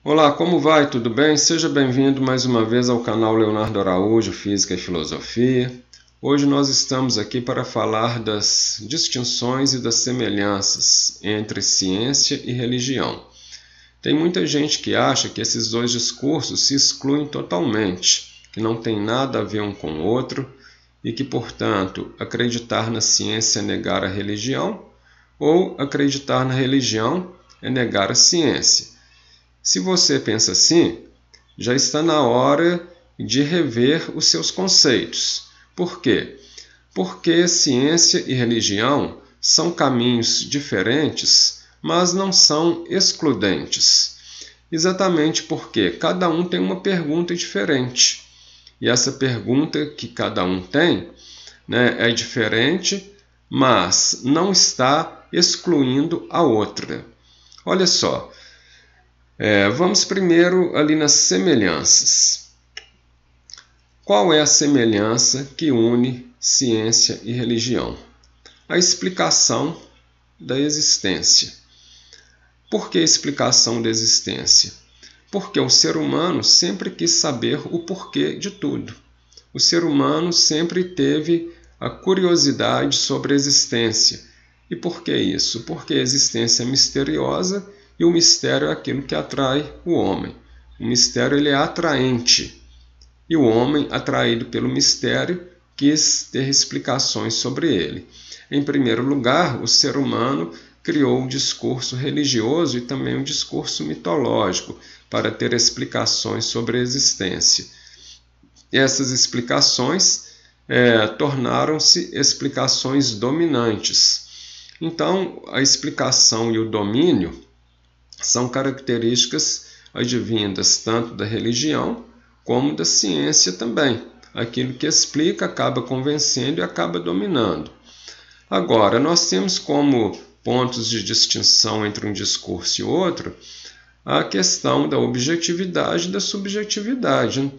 Olá, como vai? Tudo bem? Seja bem-vindo mais uma vez ao canal Leonardo Araújo, Física e Filosofia. Hoje nós estamos aqui para falar das distinções e das semelhanças entre ciência e religião. Tem muita gente que acha que esses dois discursos se excluem totalmente, que não tem nada a ver um com o outro e que, portanto, acreditar na ciência é negar a religião ou acreditar na religião é negar a ciência. Se você pensa assim, já está na hora de rever os seus conceitos. Por quê? Porque ciência e religião são caminhos diferentes, mas não são excludentes. Exatamente porque cada um tem uma pergunta diferente. E essa pergunta que cada um tem, é diferente, mas não está excluindo a outra. Olha só. Vamos primeiro ali nas semelhanças. Qual é a semelhança que une ciência e religião? A explicação da existência. Por que a explicação da existência? Porque o ser humano sempre quis saber o porquê de tudo. O ser humano sempre teve a curiosidade sobre a existência. E por que isso? Porque a existência é misteriosa. E o mistério é aquilo que atrai o homem. O mistério ele é atraente. E o homem, atraído pelo mistério, quis ter explicações sobre ele. Em primeiro lugar, o ser humano criou um discurso religioso e também um discurso mitológico para ter explicações sobre a existência. E essas explicações tornaram-se explicações dominantes. Então, a explicação e o domínio são características advindas tanto da religião como da ciência também. Aquilo que explica acaba convencendo e acaba dominando. Agora, nós temos como pontos de distinção entre um discurso e outro a questão da objetividade e da subjetividade.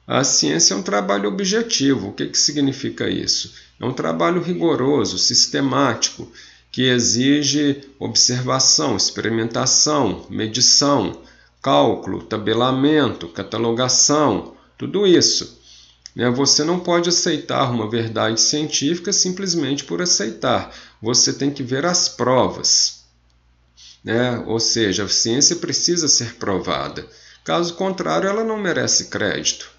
A ciência é um trabalho objetivo. O que significa isso? É um trabalho rigoroso, sistemático, que exige observação, experimentação, medição, cálculo, tabelamento, catalogação, tudo isso. Você não pode aceitar uma verdade científica simplesmente por aceitar. Você tem que ver as provas. Ou seja, a ciência precisa ser provada. Caso contrário, ela não merece crédito.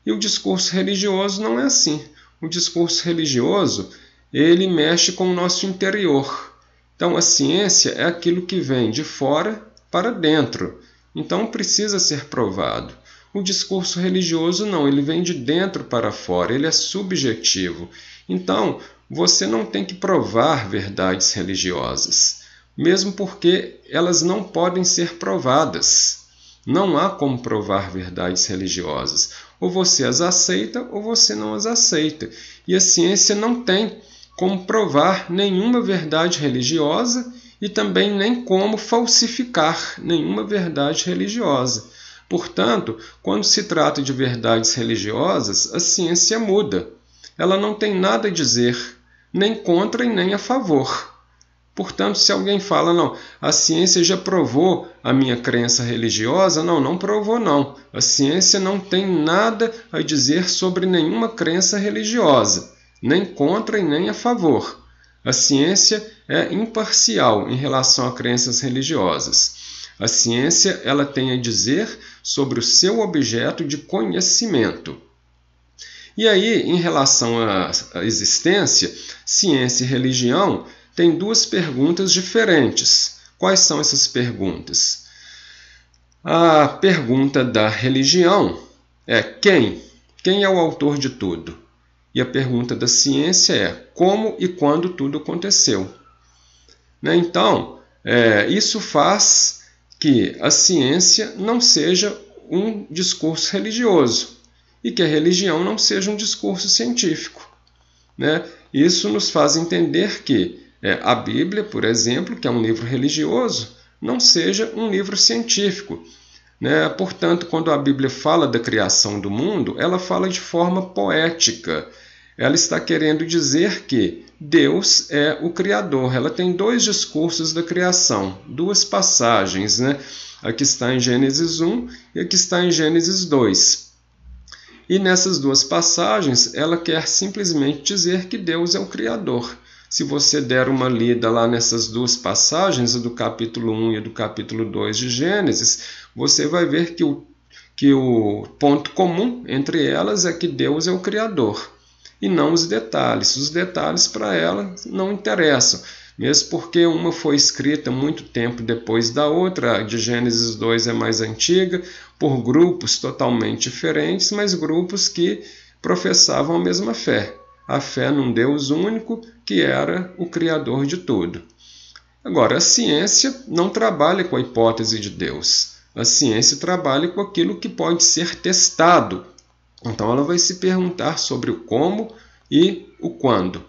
E o discurso religioso não é assim. O discurso religioso ele mexe com o nosso interior. Então, a ciência é aquilo que vem de fora para dentro. Então, precisa ser provado. O discurso religioso não, ele vem de dentro para fora, ele é subjetivo. Então, você não tem que provar verdades religiosas, mesmo porque elas não podem ser provadas. Não há como provar verdades religiosas. Ou você as aceita ou você não as aceita. E a ciência não tem como provar nenhuma verdade religiosa e também nem como falsificar nenhuma verdade religiosa. Portanto, quando se trata de verdades religiosas, a ciência muda. Ela não tem nada a dizer, nem contra e nem a favor. Portanto, se alguém fala, não, a ciência já provou a minha crença religiosa, não provou não. A ciência não tem nada a dizer sobre nenhuma crença religiosa. Nem contra e nem a favor. A ciência é imparcial em relação a crenças religiosas. A ciência ela tem a dizer sobre o seu objeto de conhecimento. E aí, em relação à existência, ciência e religião têm duas perguntas diferentes. Quais são essas perguntas? A pergunta da religião é quem? Quem é o autor de tudo? E a pergunta da ciência é como e quando tudo aconteceu. Então, isso faz que a ciência não seja um discurso religioso e que a religião não seja um discurso científico. Isso nos faz entender que a Bíblia, por exemplo, que é um livro religioso, não seja um livro científico. Portanto, quando a Bíblia fala da criação do mundo, ela fala de forma poética. Ela está querendo dizer que Deus é o Criador. Ela tem dois discursos da criação, duas passagens, né? Aqui está em Gênesis 1 e aqui está em Gênesis 2. E nessas duas passagens, ela quer simplesmente dizer que Deus é o Criador. Se você der uma lida lá nessas duas passagens, do capítulo 1 e do capítulo 2 de Gênesis, você vai ver que o ponto comum entre elas é que Deus é o Criador, e não os detalhes. Os detalhes para ela não interessam, mesmo porque uma foi escrita muito tempo depois da outra. A de Gênesis 2 é mais antiga, por grupos totalmente diferentes, mas grupos que professavam a mesma fé. A fé num Deus único, que era o Criador de tudo. Agora, a ciência não trabalha com a hipótese de Deus. A ciência trabalha com aquilo que pode ser testado. Então, ela vai se perguntar sobre o como e o quando.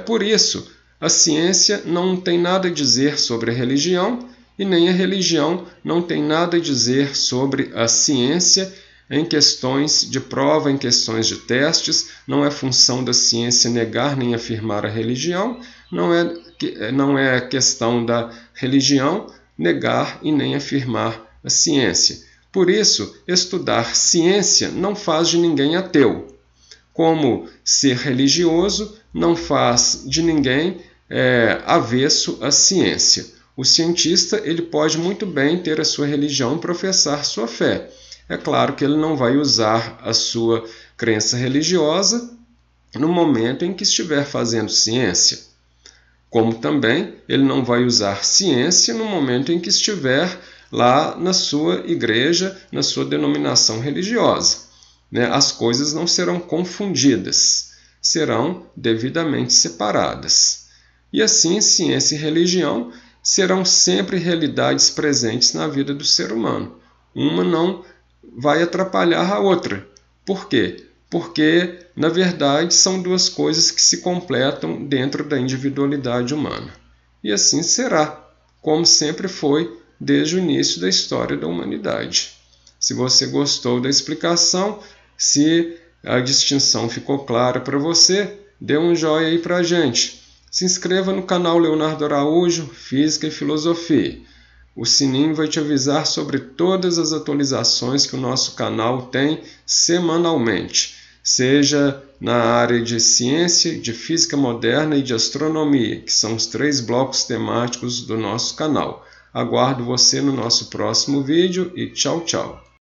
Por isso, a ciência não tem nada a dizer sobre a religião, e nem a religião não tem nada a dizer sobre a ciência em questões de prova, em questões de testes. Não é função da ciência negar nem afirmar a religião, não é questão da religião negar e nem afirmar a ciência. Por isso, estudar ciência não faz de ninguém ateu, como ser religioso não faz de ninguém avesso à ciência. O cientista ele pode muito bem ter a sua religião e professar sua fé. É claro que ele não vai usar a sua crença religiosa no momento em que estiver fazendo ciência, como também ele não vai usar ciência no momento em que estiver lá na sua igreja, na sua denominação religiosa. As coisas não serão confundidas, serão devidamente separadas. E assim, ciência e religião serão sempre realidades presentes na vida do ser humano. Uma não vai atrapalhar a outra. Por quê? Porque, na verdade, são duas coisas que se completam dentro da individualidade humana. E assim será, como sempre foi desde o início da história da humanidade. Se você gostou da explicação, se a distinção ficou clara para você, dê um joinha aí para a gente. Se inscreva no canal Leonardo Araújo, Física e Filosofia. O sininho vai te avisar sobre todas as atualizações que o nosso canal tem semanalmente, seja na área de ciência, de física moderna e de astronomia, que são os 3 blocos temáticos do nosso canal. Aguardo você no nosso próximo vídeo e tchau, tchau!